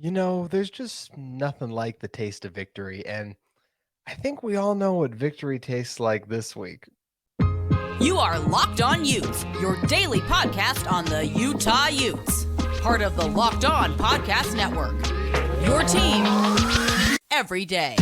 There's just nothing like the taste of victory. And I think we all know what victory tastes like this week. You are Locked On Utes, your daily podcast on the Utah Utes. Part of the Locked On Podcast Network. Your team every day.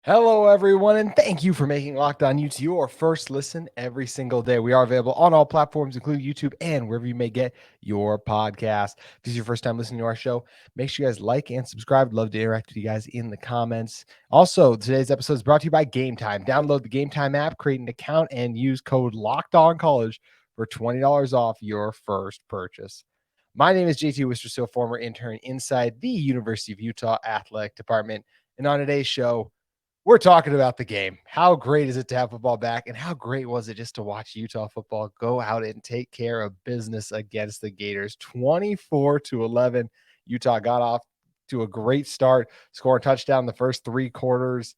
Hello, everyone, and thank you for making Locked On Utes your first listen every single day. We are available on all platforms, including YouTube and wherever you may get your podcast. If this is your first time listening to our show, make sure you guys like and subscribe. I'd love to interact with you guys in the comments. Also, today's episode is brought to you by Gametime. Download the Gametime app, create an account, and use code LOCKEDONCollege for $20 off your first purchase. My name is JT Wistcill, former intern inside the University of Utah Athletic Department. And on today's show, we're talking about the game. How great is it to have football back? And how great was it just to watch Utah football go out and take care of business against the Gators? 24-11. Utah got off to a great start, scoring a touchdown in the first three quarters.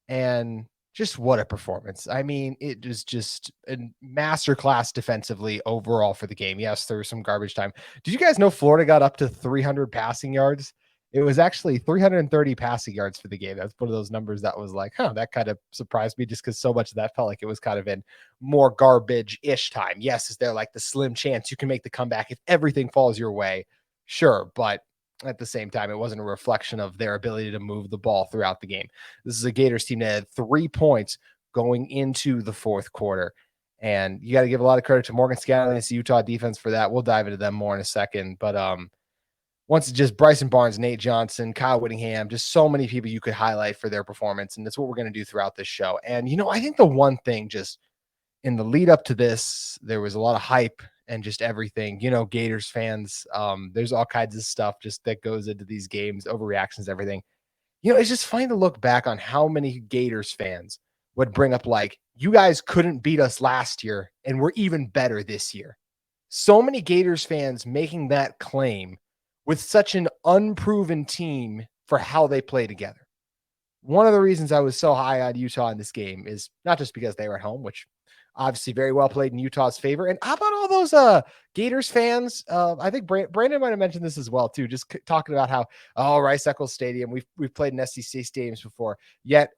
And just what a performance. I mean, it was just a masterclass defensively overall for the game. Yes, there was some garbage time. Did you guys know Florida got up to 300 passing yards? It was actually 330 passing yards for the game. That's one of those numbers that was like, that kind of surprised me just because so much of that felt like it was kind of in more garbage-ish time. Yes, is there like the slim chance you can make the comeback if everything falls your way? Sure, but at the same time, it wasn't a reflection of their ability to move the ball throughout the game. This is a Gators team that had 3 points going into the fourth quarter. And you got to give a lot of credit to Morgan Scalley and the Utah defense for that. We'll dive into them more in a second. But once it's just Bryson Barnes, Nate Johnson, Kyle Whittingham, just so many people you could highlight for their performance. And that's what we're going to do throughout this show. And, I think the one thing just in the lead up to this, there was a lot of hype and just everything, Gators fans, there's all kinds of stuff just that goes into these games, overreactions, everything. It's just funny to look back on how many Gators fans would bring up like, you guys couldn't beat us last year and we're even better this year. So many Gators fans making that claim with such an unproven team for how they play together. One of the reasons I was so high on Utah in this game is not just because they were at home, which obviously very well played in Utah's favor. And how about all those Gators fans? I think Brandon might have mentioned this as well, too, just talking about how, Rice-Eccles Stadium, we've played in SEC stadiums before, yet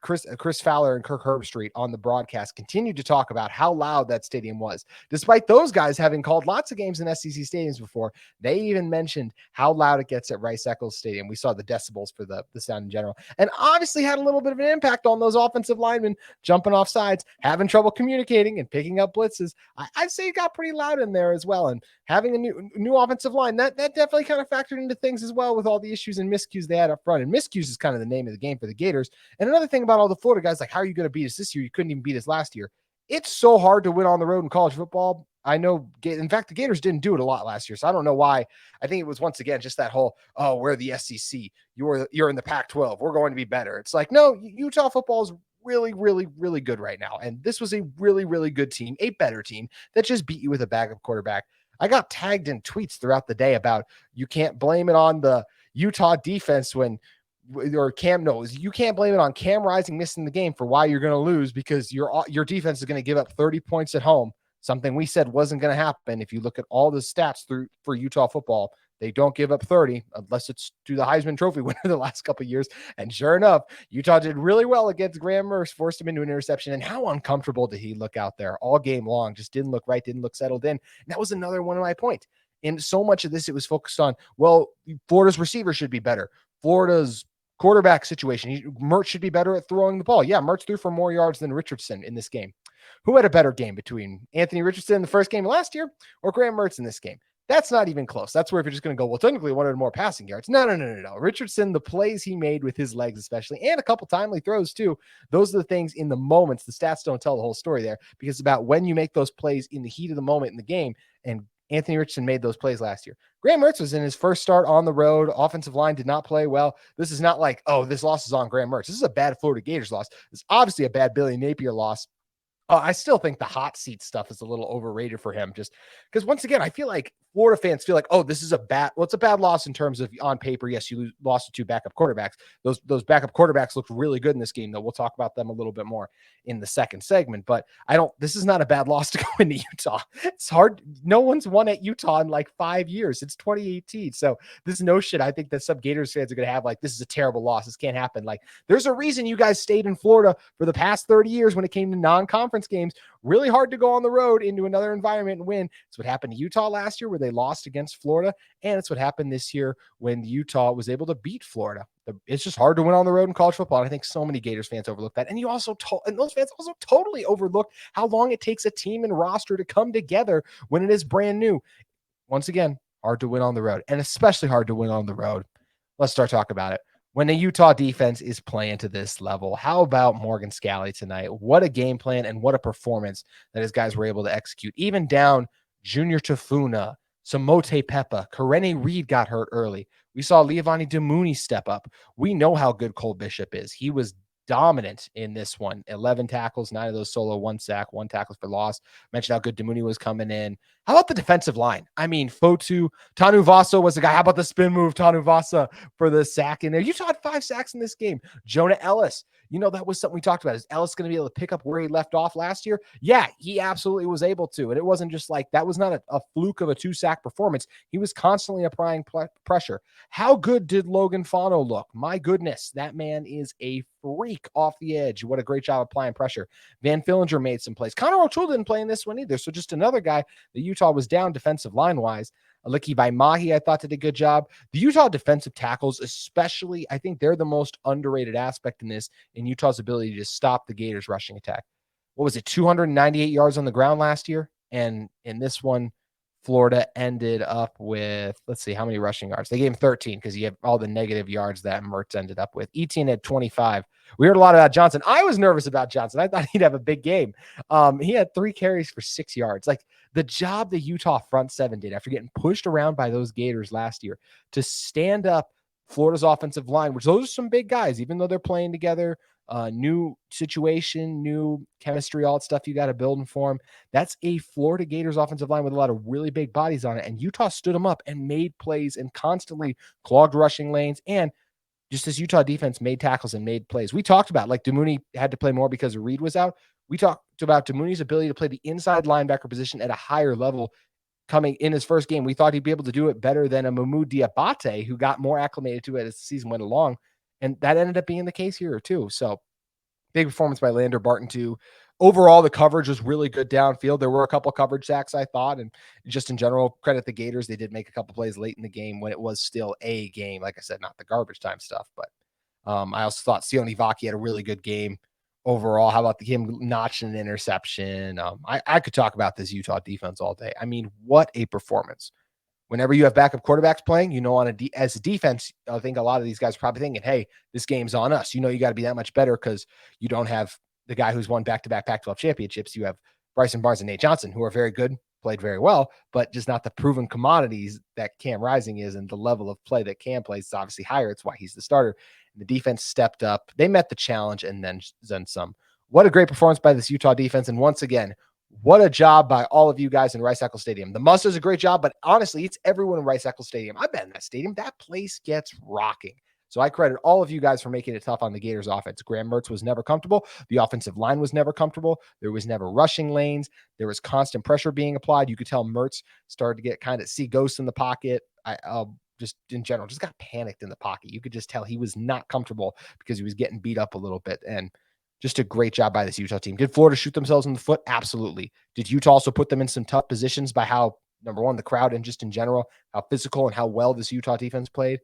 Chris Fowler and Kirk Herbstreit on the broadcast continued to talk about how loud that stadium was. Despite those guys having called lots of games in SEC stadiums before, they even mentioned how loud it gets at Rice-Eccles Stadium. We saw the decibels for the sound in general, and obviously had a little bit of an impact on those offensive linemen jumping off sides, having trouble communicating and picking up blitzes. I'd say it got pretty loud in there as well, and having a new offensive line, that definitely kind of factored into things as well with all the issues and miscues they had up front. And miscues is kind of the name of the game for the Gators. And another thing about all the Florida guys, like, how are you going to beat us this year? You couldn't even beat us last year. It's so hard to win on the road in college football. I know, in fact, the Gators didn't do it a lot last year, so I don't know why. I think it was, once again, just that whole, we're the SEC. You're in the Pac-12. We're going to be better. It's like, no, Utah football is really, really, really good right now. And this was a really, really good team, a better team that just beat you with a backup quarterback. I got tagged in tweets throughout the day about you can't blame it on the Utah defense you can't blame it on Cam Rising missing the game for why you're going to lose, because your defense is going to give up 30 points at home, something we said wasn't going to happen. If you look at all the stats for Utah football, they don't give up 30 unless it's to the Heisman Trophy winner the last couple of years. And sure enough, Utah did really well against Graham Mertz, forced him into an interception. And how uncomfortable did he look out there all game long? Just didn't look right, didn't look settled in. And that was another one of my points. And so much of this, it was focused on, Florida's receiver should be better. Florida's quarterback situation. Mertz should be better at throwing the ball. Yeah, Mertz threw for more yards than Richardson in this game. Who had a better game between Anthony Richardson in the first game last year or Graham Mertz in this game? That's not even close. That's where if you're just going to go, technically one more passing yards. No. Richardson, the plays he made with his legs especially, and a couple timely throws too, those are the things in the moments. The stats don't tell the whole story there, because it's about when you make those plays in the heat of the moment in the game, and Anthony Richardson made those plays last year. Graham Mertz was in his first start on the road. Offensive line did not play well. This is not like, this loss is on Graham Mertz. This is a bad Florida Gators loss. It's obviously a bad Billy Napier loss. I still think the hot seat stuff is a little overrated for him, just because once again, I feel like Florida fans feel like, oh, this is it's a bad loss in terms of on paper. Yes, you lost to two backup quarterbacks. Those backup quarterbacks looked really good in this game, though. We'll talk about them a little bit more in the second segment, but this is not a bad loss to go into Utah. It's hard. No one's won at Utah in like 5 years. It's 2018. So this notion, I think that some Gators fans are going to have like, this is a terrible loss. This can't happen. Like, there's a reason you guys stayed in Florida for the past 30 years when it came to non-conference games. Really hard to go on the road into another environment and win. It's what happened to Utah last year where they lost against Florida, and it's what happened this year when Utah was able to beat Florida. It's just hard to win on the road in college football, and I think so many Gators fans overlook that. And those fans also totally overlook how long it takes a team and roster to come together when it is brand new. Once again, hard to win on the road, and especially hard to win on the road. Let's start talking about it. When the Utah defense is playing to this level, how about Morgan Scalley tonight? What a game plan and what a performance that his guys were able to execute. Even down Junior Tafuna, Samote Peppa, Karene Reed got hurt early. We saw Leavani Demooney step up. We know how good Cole Bishop is. He was dominant in this one. 11 tackles, 9 of those solo, 1 sack, 1 tackles for loss. Mentioned how good Demooney was coming in. How about the defensive line? I mean, Fotu, Tanu Vasa was the guy. How about the spin move, Tanu Vasa, for the sack in there? Utah had 5 sacks in this game. Jonah Ellis, that was something we talked about. Is Ellis going to be able to pick up where he left off last year? Yeah, he absolutely was able to. And it wasn't just like, that was not a fluke of a 2-sack performance. He was constantly applying pressure. How good did Logan Fano look? My goodness, that man is a freak off the edge. What a great job applying pressure. Van Fillinger made some plays. Connor O'Toole didn't play in this one either. So just another guy that Utah was down defensive line-wise. Aliki Vaimahi, I thought, did a good job. The Utah defensive tackles, especially, I think they're the most underrated aspect in this, in Utah's ability to stop the Gators' rushing attack. What was it, 298 yards on the ground last year? And in this one, Florida ended up with, let's see, how many rushing yards? They gave him 13 because you have all the negative yards that Mertz ended up with. Etienne had 25. We heard a lot about Johnson. I was nervous about Johnson. I thought he'd have a big game. He had 3 carries for 6 yards. Like, the job the Utah front seven did after getting pushed around by those Gators last year to stand up Florida's offensive line, which those are some big guys, even though they're playing together. New situation, new chemistry, all that stuff you got to build and form. That's a Florida Gators offensive line with a lot of really big bodies on it. And Utah stood them up and made plays and constantly clogged rushing lanes. And just as Utah defense made tackles and made plays. We talked about, like, Demooney had to play more because Reed was out. We talked about Demooney's ability to play the inside linebacker position at a higher level coming in his first game. We thought he'd be able to do it better than a Mahmoud Diabate, who got more acclimated to it as the season went along. And that ended up being the case here too. So big performance by Lander Barton too. Overall, the coverage was really good downfield. There were a couple coverage sacks, I thought, and just in general, credit the Gators. They did make a couple plays late in the game when it was still a game. Like I said, not the garbage time stuff, but I also thought Sione Vaki had a really good game overall. How about him notching an interception? I could talk about this Utah defense all day. I mean, what a performance. Whenever you have backup quarterbacks playing, as a defense, I think a lot of these guys are probably thinking, hey, this game's on us. You got to be that much better because you don't have the guy who's won back-to-back Pac-12 championships. You have Bryson Barnes and Nate Johnson, who are very good, played very well, but just not the proven commodities that Cam Rising is, and the level of play that Cam plays is obviously higher. It's why he's the starter. And the defense stepped up. They met the challenge and then some. What a great performance by this Utah defense. And once again, what a job by all of you guys in Rice-Eccles Stadium. The Must does a great job, but honestly, it's everyone in Rice-Eccles Stadium. I've been in that stadium. That place gets rocking. So I credit all of you guys for making it tough on the Gators offense. Graham Mertz was never comfortable. The offensive line was never comfortable. There was never rushing lanes. There was constant pressure being applied. You could tell Mertz started to get kind of see ghosts in the pocket. Just in general, just got panicked in the pocket. You could just tell he was not comfortable because he was getting beat up a little bit. And just a great job by this Utah team. Did Florida shoot themselves in the foot? Absolutely. Did Utah also put them in some tough positions by how, number one, the crowd and just in general, how physical and how well this Utah defense played?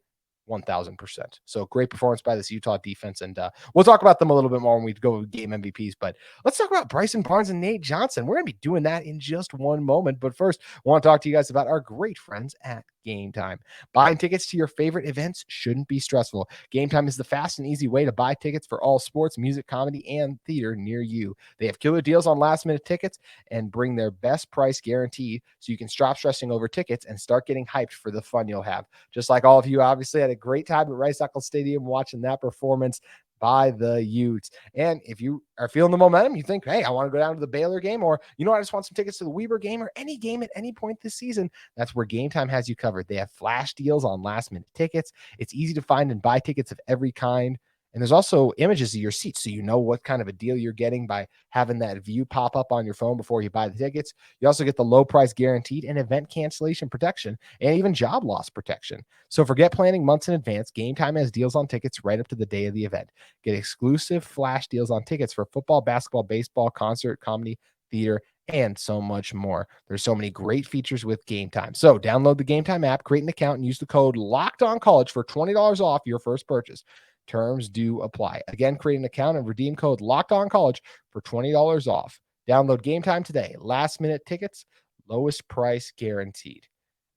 1,000%. So great performance by this Utah defense. And we'll talk about them a little bit more when we go with game MVPs, but let's talk about Bryson Barnes and Nate Johnson. We're going to be doing that in just one moment. But first, I want to talk to you guys about our great friends at Gametime. Buying tickets to your favorite events shouldn't be stressful. Gametime is the fast and easy way to buy tickets for all sports, music, comedy, and theater near you. They have killer deals on last-minute tickets and bring their best price guaranteed so you can stop stressing over tickets and start getting hyped for the fun you'll have. Just like all of you obviously had a great time at Rice-Eccles Stadium watching that performance. by the Utes. And if you are feeling the momentum, you think, hey, I want to go down to the Baylor game, or, I just want some tickets to the Weber game or any game at any point this season, that's where Gametime has you covered. They have flash deals on last-minute tickets. It's easy to find and buy tickets of every kind. And there's also images of your seats, so you know what kind of a deal you're getting by having that view pop up on your phone before you buy the tickets. You also get the low price guaranteed and event cancellation protection and even job loss protection. So forget planning months in advance. Gametime has deals on tickets right up to the day of the event. Get exclusive flash deals on tickets for football, basketball, baseball, concert, comedy, theater, and so much more. There's so many great features with Gametime. So download the Gametime app, create an account, and use the code LOCKEDONCollege for $20 off your first purchase. Terms do apply. Again, create an account and redeem code LOCKEDONCollege for $20 off. Download Gametime today. Last minute tickets, lowest price guaranteed.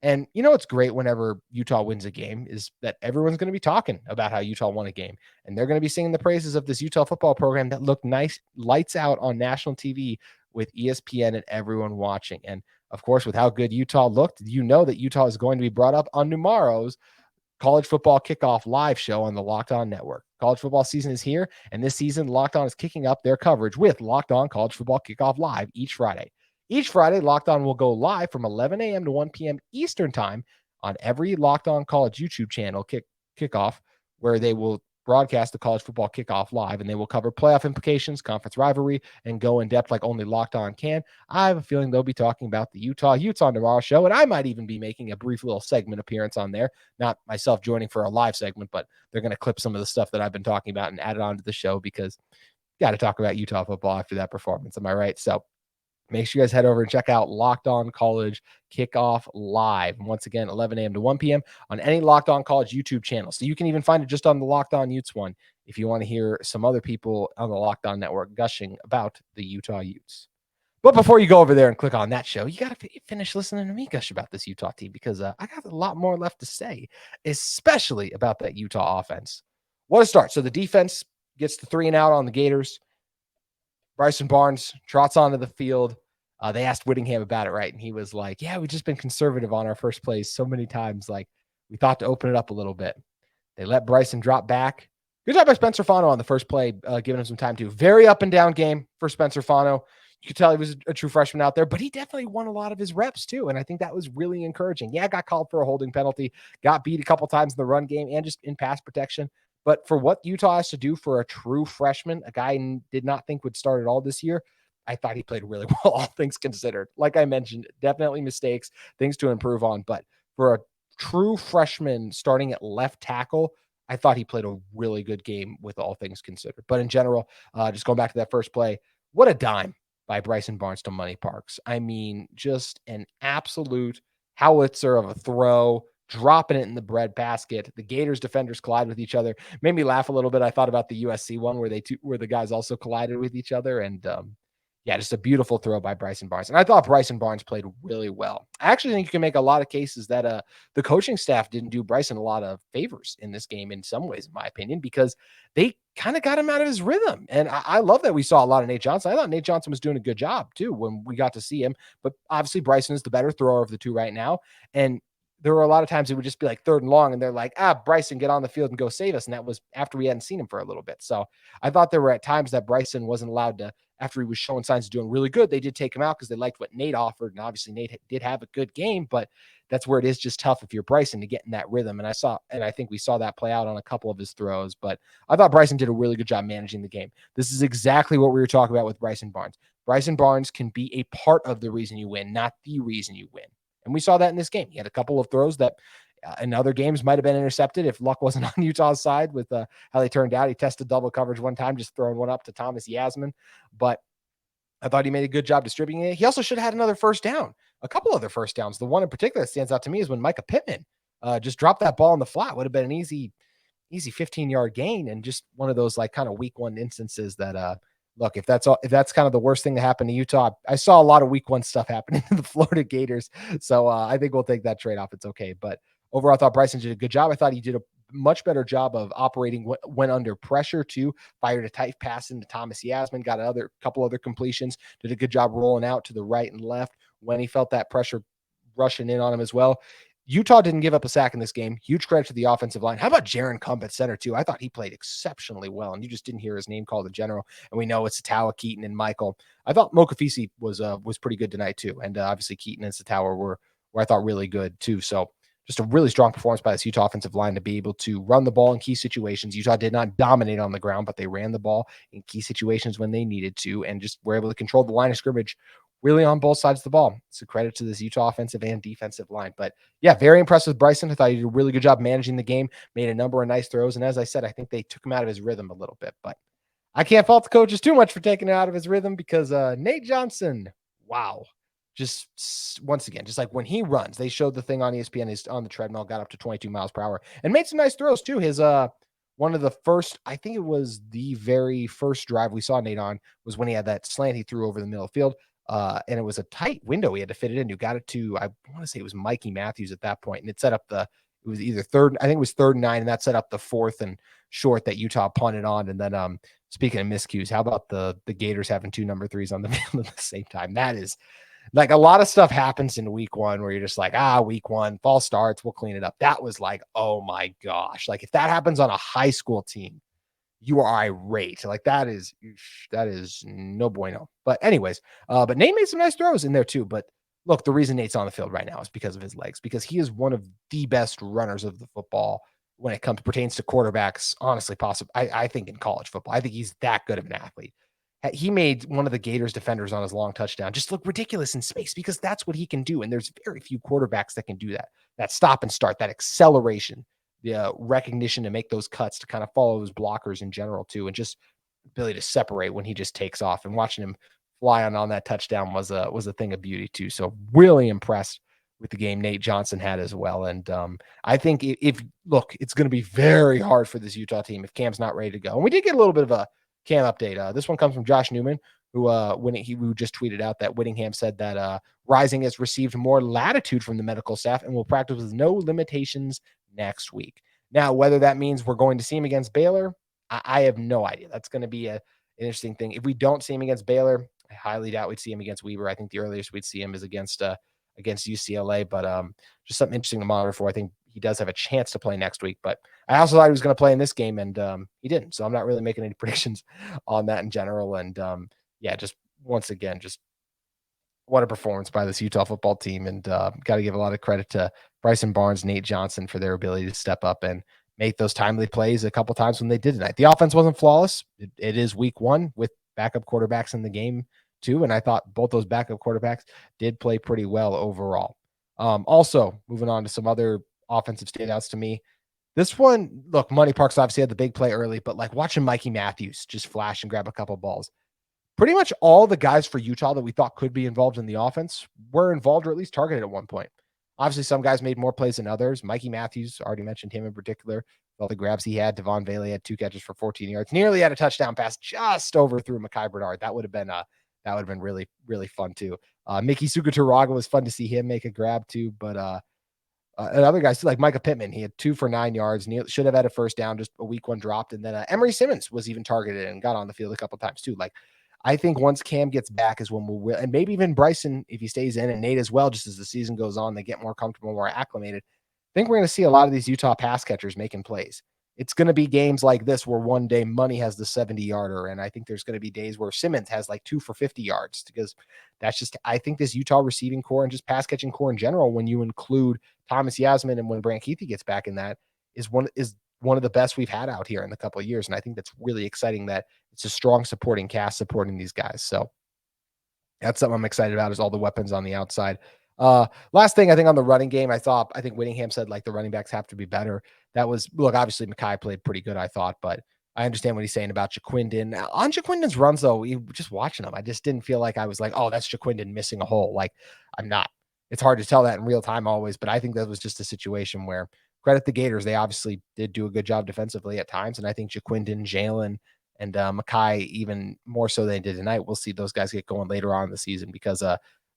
And it's great whenever Utah wins a game is that everyone's going to be talking about how Utah won a game. And they're going to be singing the praises of this Utah football program that looked nice, lights out on national TV with ESPN and everyone watching. And of course, with how good Utah looked, that Utah is going to be brought up on tomorrow's college football kickoff live show on the Locked On Network. College football season is here, and this season, Locked On is kicking up their coverage with Locked On College Football Kickoff Live each Friday. Each Friday, Locked On will go live from 11 a.m. to 1 p.m. Eastern Time on every Locked On College YouTube channel kickoff, where they will broadcast the college football kickoff live, and they will cover playoff implications, conference rivalry, and go in depth like only Locked On can. I have a feeling they'll be talking about the Utah Utes on tomorrow's show, and I might even be making a brief little segment appearance on there. Not myself joining for a live segment, but they're going to clip some of the stuff that I've been talking about and add it onto the show because got to talk about Utah football after that performance. Am I right? So make sure you guys head over and check out Locked On College Kickoff Live. Once again, 11 a.m. to 1 p.m. on any Locked On College YouTube channel. So you can even find it just on the Locked On Utes one if you want to hear some other people on the Locked On Network gushing about the Utah Utes. But before you go over there and click on that show, you got to finish listening to me gush about this Utah team because I got a lot more left to say, especially about that Utah offense. What a start. So the defense gets the 3 and out on the Gators. Bryson Barnes trots onto the field. They asked Whittingham about it, right? And he was like, yeah, we've just been conservative on our first plays so many times. Like, we thought to open it up a little bit. They let Bryson drop back. Good job by Spencer Fano on the first play, giving him some time too. Very up and down game for Spencer Fano. You could tell he was a true freshman out there, but he definitely won a lot of his reps too. And I think that was really encouraging. Yeah, got called for a holding penalty, got beat a couple times in the run game and just in pass protection. But for what Utah has to do for a true freshman, a guy I did not think would start at all this year, I thought he played really well, all things considered. Like I mentioned, definitely mistakes, things to improve on. But for a true freshman starting at left tackle, I thought he played a really good game with all things considered. But in general, just going back to that first play, what a dime by Bryson Barnes to Money Parks. I mean, just an absolute howitzer of a throw, dropping it in the bread basket. The Gators defenders collide with each other. Made me laugh a little bit. I thought about the USC one where the guys also collided with each other. And yeah, just a beautiful throw by Bryson Barnes. And I thought Bryson Barnes played really well. I actually think you can make a lot of cases that the coaching staff didn't do Bryson a lot of favors in this game in some ways, in my opinion, because they kind of got him out of his rhythm. And I love that we saw a lot of Nate Johnson. I thought Nate Johnson was doing a good job too when we got to see him. But obviously Bryson is the better thrower of the two right now. And there were a lot of times it would just be like 3rd and long, and they're like, Bryson, get on the field and go save us. And that was after we hadn't seen him for a little bit. So I thought there were at times that Bryson wasn't allowed to, after he was showing signs of doing really good, they did take him out because they liked what Nate offered. And obviously Nate did have a good game, but that's where it is just tough if you're Bryson to get in that rhythm. And I think we saw that play out on a couple of his throws, but I thought Bryson did a really good job managing the game. This is exactly what we were talking about with Bryson Barnes. Bryson Barnes can be a part of the reason you win, not the reason you win. And we saw that in this game. He had a couple of throws that in other games might have been intercepted if luck wasn't on Utah's side with how they turned out. He tested double coverage one time, just throwing one up to Thomas Yasmin. But I thought he made a good job distributing it. He also should have had another first down, a couple other first downs. The one in particular that stands out to me is when Micah Pittman just dropped that ball in the flat. Would have been an easy 15-yard gain, and just one of those like kind of week one instances that look, if that's kind of the worst thing that happened to Utah, I saw a lot of week one stuff happening to the Florida Gators. So I think we'll take that trade-off. It's okay. But overall, I thought Bryson did a good job. I thought he did a much better job of operating when under pressure too. Fired a tight pass into Thomas Yasmin, got a couple other completions, did a good job rolling out to the right and left when he felt that pressure rushing in on him as well. Utah didn't give up a sack in this game. Huge credit to the offensive line. How about Jaron Kump at center, too? I thought he played exceptionally well, and you just didn't hear his name called in general. And we know it's Satawa, Keaton, and Michael. I thought Mokafisi was pretty good tonight, too. And obviously Keaton and Satawa were I thought really good, too. So just a really strong performance by this Utah offensive line to be able to run the ball in key situations. Utah did not dominate on the ground, but they ran the ball in key situations when they needed to and just were able to control the line of scrimmage really on both sides of the ball. It's a credit to this Utah offensive and defensive line. But yeah, very impressed with Bryson. I thought he did a really good job managing the game, made a number of nice throws. And as I said, I think they took him out of his rhythm a little bit. But I can't fault the coaches too much for taking it out of his rhythm because Nate Johnson, wow. Just once again, just like when he runs, they showed the thing on ESPN, he's on the treadmill, got up to 22 miles per hour and made some nice throws too. His, one of the first, I think it was the very first drive we saw Nate on was when he had that slant he threw over the middle of the field. And it was a tight window he had to fit it in. You got it to, I want to say it was Mikey Matthews at that point, and it set up it was either third, I think it was 3rd and 9, and that set up the 4th and short that Utah punted on. And then, speaking of miscues, how about the Gators having 2 number 3s on the field at the same time? That is like a lot of stuff happens in week 1 where you're just like, week 1, false starts, we'll clean it up. That was like, oh my gosh. Like if that happens on a high school team, you are irate. Like that is no bueno. But anyways, but Nate made some nice throws in there too. But look, the reason Nate's on the field right now is because of his legs, because he is one of the best runners of the football when it pertains to quarterbacks, honestly, possible. I think in college football, I think he's that good of an athlete. He made one of the Gators defenders on his long touchdown just look ridiculous in space because that's what he can do. And there's very few quarterbacks that can do that stop and start, that acceleration, the recognition to make those cuts, to kind of follow his blockers in general too. And just ability to separate when he just takes off, and watching him fly on that touchdown was a thing of beauty too. So really impressed with the game Nate Johnson had as well. And I think if it's going to be very hard for this Utah team if Cam's not ready to go. And we did get a little bit of a Cam update. This one comes from Josh Newman, who just tweeted out that Whittingham said that Rising has received more latitude from the medical staff and will practice with no limitations next week. Now, whether that means we're going to see him against Baylor, I have no idea. That's going to be an interesting thing. If we don't see him against Baylor, I highly doubt we'd see him against Weber. I think the earliest we'd see him is against UCLA, but just something interesting to monitor for. I think he does have a chance to play next week, but I also thought he was going to play in this game, and he didn't. So I'm not really making any predictions on that in general. And just once again, just what a performance by this Utah football team. And got to give a lot of credit to Bryson Barnes, Nate Johnson for their ability to step up and make those timely plays a couple times when they did tonight. The offense wasn't flawless. It is week 1 with backup quarterbacks in the game too. And I thought both those backup quarterbacks did play pretty well overall. Also moving on to some other offensive standouts to me. This one, look, Money Parks obviously had the big play early, but like watching Mikey Matthews just flash and grab a couple balls. Pretty much all the guys for Utah that we thought could be involved in the offense were involved or at least targeted at one point. Obviously, some guys made more plays than others. Mikey Matthews, already mentioned him in particular. All the grabs he had. Devon Bailey had 2 catches for 14 yards. Nearly had a touchdown pass, just overthrew Mekhi Bernard. That would have been really, really fun too. Mickey Sukaturaga was fun to see him make a grab too, but and other guys like Micah Pittman, he had 2 for 9 yards. Should have had a first down, just a week 1 dropped. And then Emory Simmons was even targeted and got on the field a couple times too. Like I think once Cam gets back is when we'll, and maybe even Bryson, if he stays in, and Nate as well, just as the season goes on, they get more comfortable, more acclimated. I think we're going to see a lot of these Utah pass catchers making plays. It's going to be games like this where one day Money has the 70-yarder, and I think there's going to be days where Simmons has like 2 for 50 yards, because that's just, I think this Utah receiving core and just pass catching core in general, when you include Thomas Yasmin and when Brant Keithy gets back in, that is one of the best we've had out here in a couple of years. And I think that's really exciting that it's a strong supporting cast supporting these guys. So that's something I'm excited about, is all the weapons on the outside. Last thing, I think on the running game, I think Whittingham said like the running backs have to be better. That was, look, obviously Mekhi played pretty good, I thought, but I understand what he's saying about Jaquindon. On Jaquindon's runs though, just watching them, I just didn't feel like I was like, oh, that's Jaquindon missing a hole. Like I'm not. It's hard to tell that in real time always, but I think that was just a situation where, credit the Gators, they obviously did do a good job defensively at times. And I think Jaquindon, Jalen, and Mekhi, even more so than they did tonight, we'll see those guys get going later on in the season, because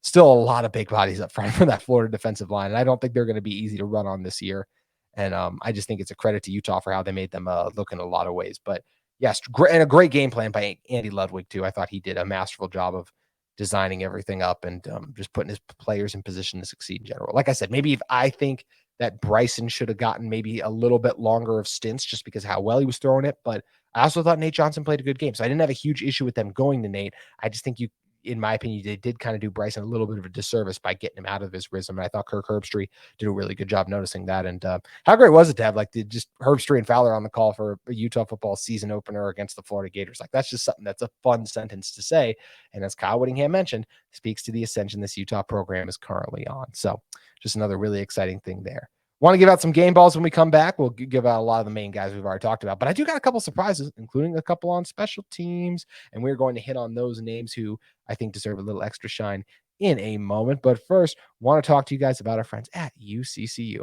still a lot of big bodies up front for that Florida defensive line. And I don't think they're going to be easy to run on this year. And I just think it's a credit to Utah for how they made them look in a lot of ways. But yes, and a great game plan by Andy Ludwig too. I thought he did a masterful job of designing everything up and just putting his players in position to succeed in general. Like I said, maybe if I think that Bryson should have gotten maybe a little bit longer of stints just because of how well he was throwing it. But I also thought Nate Johnson played a good game. So I didn't have a huge issue with them going to Nate. I just think in my opinion, they did kind of do Bryson a little bit of a disservice by getting him out of his rhythm. And I thought Kirk Herbstreit did a really good job noticing that. And how great was it to have just Herbstreit and Fowler on the call for a Utah football season opener against the Florida Gators? Like, that's just something that's a fun sentence to say. And as Kyle Whittingham mentioned, speaks to the ascension this Utah program is currently on. So just another really exciting thing there. Want to give out some game balls when we come back. We'll give out a lot of the main guys we've already talked about, but I do got a couple surprises, including a couple on special teams, and we're going to hit on those names who I think deserve a little extra shine in a moment. But first, want to talk to you guys about our friends at UCCU.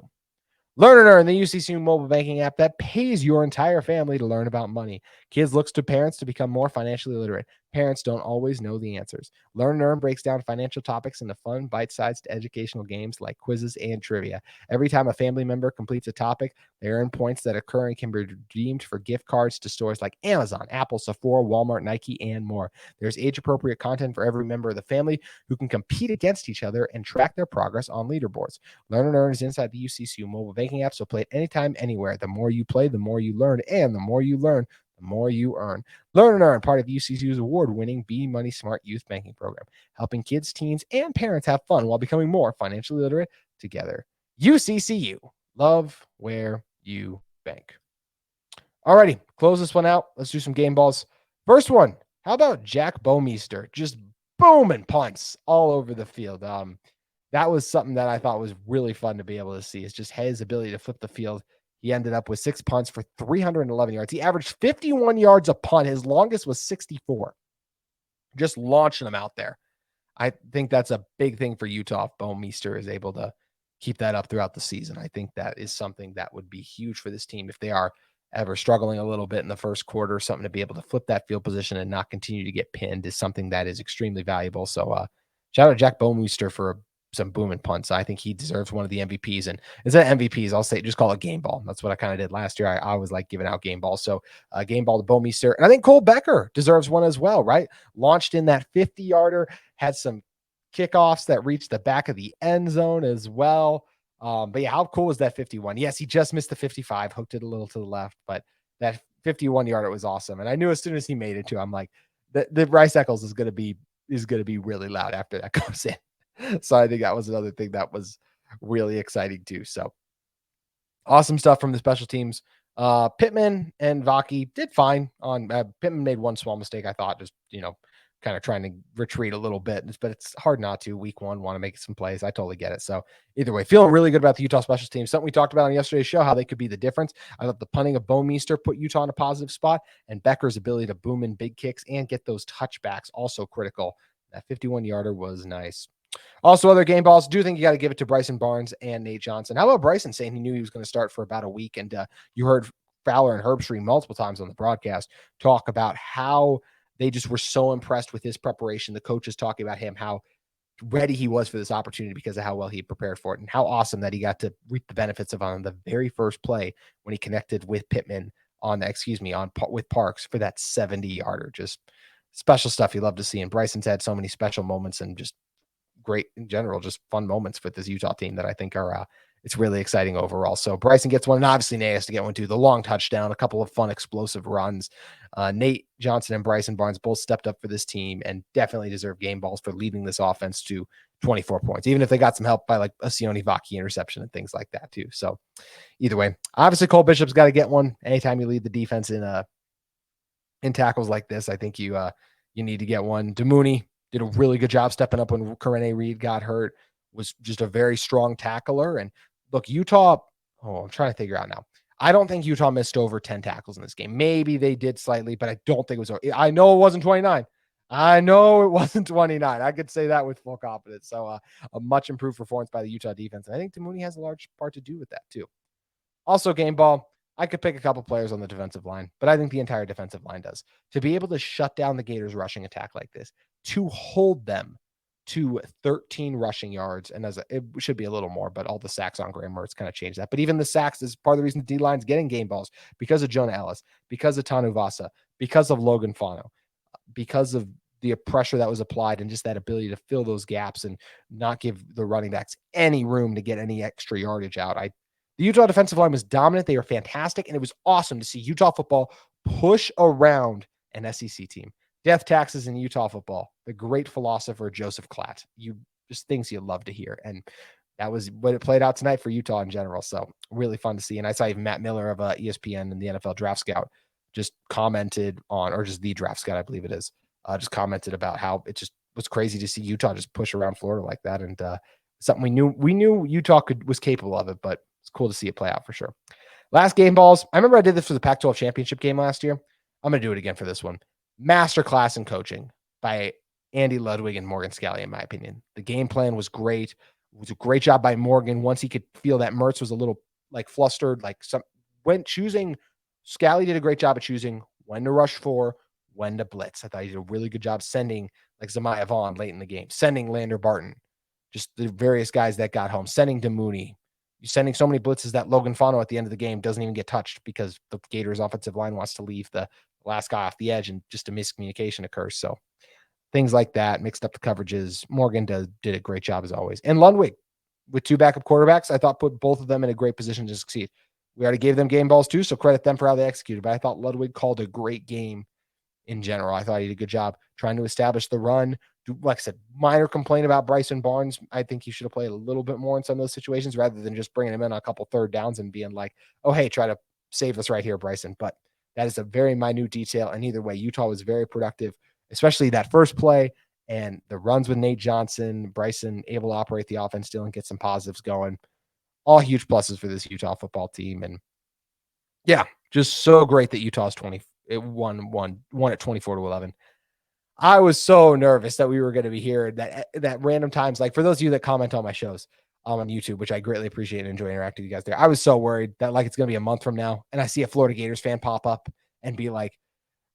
Learn and Earn, the UCCU mobile banking app that pays your entire family to learn about money. Kids looks to parents to become more financially literate. Parents don't always know the answers. Learn and Earn breaks down financial topics into fun, bite-sized educational games like quizzes and trivia. Every time a family member completes a topic, they earn points that occur and can be redeemed for gift cards to stores like Amazon, Apple, Sephora, Walmart, Nike, and more. There's age-appropriate content for every member of the family who can compete against each other and track their progress on leaderboards. Learn and Earn is inside the UCCU mobile banking app, so play it anytime, anywhere. The more you play, the more you learn, and the more you learn, the more you earn. Learn and Earn, part of UCCU's award-winning Be Money Smart youth banking program, helping kids, teens, and parents have fun while becoming more financially literate together. UCCU, love where you bank. Alrighty, close this one out. Let's do some game balls. First one, how about Jack Bomeister? Just booming punts all over the field. That was something that I thought was really fun to be able to see. It's just his ability to flip the field. He ended up with 6 punts for 311 yards. He averaged 51 yards a punt. His longest was 64. Just launching them out there. I think that's a big thing for Utah if Bomeister is able to keep that up throughout the season. I think that is something that would be huge for this team if they are ever struggling a little bit in the first quarter. Something to be able to flip that field position and not continue to get pinned is something that is extremely valuable. So shout out Jack Bomeister for some booming punts. I think he deserves one of the MVPs. And instead of MVPs, I'll say just call it game ball. That's what I kind of did last year. I was like giving out game balls. So game ball to Bomeister. And I think Cole Becker deserves one as well, right? Launched in that 50-yarder, had some kickoffs that reached the back of the end zone as well. But yeah, how cool was that 51? Yes, he just missed the 55, hooked it a little to the left, but that 51-yarder was awesome. And I knew as soon as he made it too, I'm like, the Bryce Eccles is going to be really loud after that goes in. So I think that was another thing that was really exciting too. So awesome stuff from the special teams. Pittman and Vaki did fine on Pittman made one small mistake. I thought just, kind of trying to retreat a little bit, but it's hard not to. Week one, want to make some plays. I totally get it. So either way, feeling really good about the Utah special teams. Something we talked about on yesterday's show, how they could be the difference. I thought the punting of Bomeister put Utah in a positive spot, and Becker's ability to boom in big kicks and get those touchbacks also critical. That 51-yarder was nice. Also, other game balls, do think you got to give it to Bryson Barnes and Nate Johnson. How about Bryson saying he knew he was going to start for about a week? And you heard Fowler and Herbstreit multiple times on the broadcast talk about how they just were so impressed with his preparation. The coaches talking about him, how ready he was for this opportunity because of how well he prepared for it, and how awesome that he got to reap the benefits of on the very first play when he connected with Pittman with Parks for that 70-yarder. Just special stuff you love to see. And Bryson's had so many special moments and just great in general, just fun moments with this Utah team that I think are it's really exciting overall. So Bryson gets one, and obviously Nate has to get one too. The long touchdown, a couple of fun explosive runs. Nate Johnson and Bryson Barnes both stepped up for this team and definitely deserve game balls for leading this offense to 24 points, even if they got some help by like a Sione Vaki interception and things like that too. So either way, obviously Cole Bishop's got to get one. Anytime you lead the defense in tackles like this, I think you need to get one. DeMooney did a really good job stepping up when Karene Reed got hurt, was just a very strong tackler. And look, Utah, I'm trying to figure out now. I don't think Utah missed over 10 tackles in this game. Maybe they did slightly, but I don't think it was. I know it wasn't 29. I know it wasn't 29. I could say that with full confidence. So a much improved performance by the Utah defense. And I think DeMooney has a large part to do with that too. Also, game ball, I could pick a couple players on the defensive line, but I think the entire defensive line does. To be able to shut down the Gators rushing attack like this, to hold them to 13 rushing yards, and it should be a little more, but all the sacks on Graham Mertz kind of changed that. But even the sacks is part of the reason the D-line's getting game balls, because of Jonah Ellis, because of Tanu Vasa, because of Logan Fano, because of the pressure that was applied and just that ability to fill those gaps and not give the running backs any room to get any extra yardage out. The Utah defensive line was dominant. They were fantastic, and it was awesome to see Utah football push around an SEC team. Death taxes in Utah football. The great philosopher Joseph Klatt. Just things you love to hear, and that was what it played out tonight for Utah in general. So really fun to see. And I saw even Matt Miller of ESPN and the NFL Draft Scout just commented on, or just the Draft Scout, I believe it is, just commented about how it just was crazy to see Utah just push around Florida like that. And something we knew Utah was capable of it, but it's cool to see it play out for sure. Last game balls. I remember I did this for the Pac-12 championship game last year. I'm going to do it again for this one. Masterclass in coaching by Andy Ludwig and Morgan Scalley, in my opinion. The game plan was great. It was a great job by Morgan. Once he could feel that Mertz was a little like flustered, Scalley did a great job of choosing when to rush for, when to blitz. I thought he did a really good job sending like Zamiah Vaughn late in the game, sending Lander Barton, just the various guys that got home, sending to Mooney. You're sending so many blitzes that Logan Fano at the end of the game doesn't even get touched because the Gators offensive line wants to leave the last guy off the edge and just a miscommunication occurs. So things like that, mixed up the coverages. Morgan did a great job as always. And Ludwig with two backup quarterbacks, I thought put both of them in a great position to succeed. We already gave them game balls too, so credit them for how they executed. But I thought Ludwig called a great game in general. I thought he did a good job trying to establish the run. Like I said, minor complaint about Bryson Barnes. I think he should have played a little bit more in some of those situations rather than just bringing him in on a couple third downs and being like, oh, hey, try to save us right here, Bryson. But that is a very minute detail. And either way, Utah was very productive, especially that first play and the runs with Nate Johnson, Bryson able to operate the offense still and get some positives going. All huge pluses for this Utah football team. And yeah, just so great that Utah's won at 24-11. I was so nervous that we were going to be here that random times. Like for those of you that comment on my shows on YouTube, which I greatly appreciate and enjoy interacting with you guys there. I was so worried that like it's going to be a month from now and I see a Florida Gators fan pop up and be like,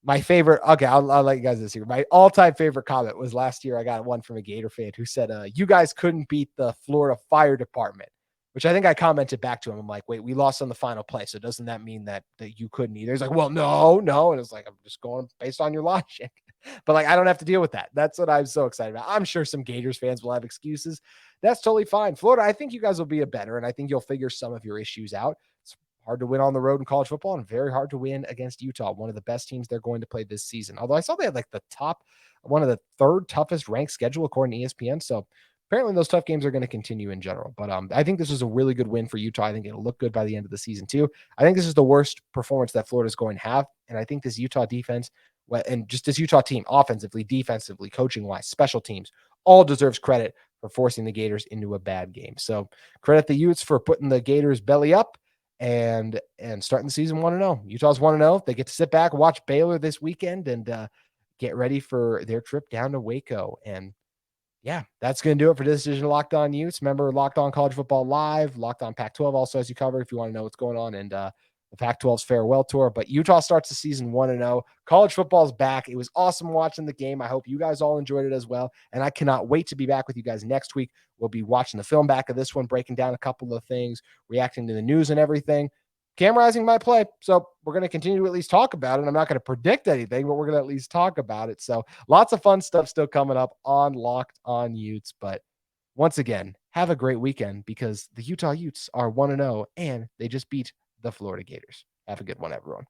my favorite, okay, I'll let you guys this here. My all-time favorite comment was last year. I got one from a Gator fan who said, you guys couldn't beat the Florida Fire Department, which I think I commented back to him. I'm like, wait, we lost on the final play. So doesn't that mean that you couldn't either? He's like, well, no. And it's like, I'm just going based on your logic. But like, I don't have to deal with that. That's what I'm so excited about. I'm sure some Gators fans will have excuses. That's totally fine. Florida, I think you guys will be better, and I think you'll figure some of your issues out. It's hard to win on the road in college football and very hard to win against Utah, one of the best teams they're going to play this season. Although I saw they had like one of the third toughest ranked schedule according to ESPN. So apparently those tough games are going to continue in general. But I think this was a really good win for Utah. I think it'll look good by the end of the season too. I think this is the worst performance that Florida's going to have. And I think this Utah defense and just this Utah team, offensively, defensively, coaching-wise, special teams, all deserves credit for forcing the Gators into a bad game. So credit the Utes for putting the Gators belly up and starting the season 1-0. Utah's 1-0. They get to sit back, watch Baylor this weekend, and get ready for their trip down to Waco. And yeah, that's going to do it for this edition of Locked On Utes. Remember, Locked On College Football Live, Locked On Pac-12 also has you covered if you want to know what's going on, and the Pac-12's farewell tour. But Utah starts the season 1-0. College football is back. It was awesome watching the game. I hope you guys all enjoyed it as well. And I cannot wait to be back with you guys next week. We'll be watching the film back of this one, breaking down a couple of things, reacting to the news and everything. Camerizing my play. So we're going to continue to at least talk about it. I'm not going to predict anything, but we're going to at least talk about it. So lots of fun stuff still coming up on Locked On Utes. But once again, have a great weekend because the Utah Utes are 1-0 and they just beat the Florida Gators. Have a good one, everyone.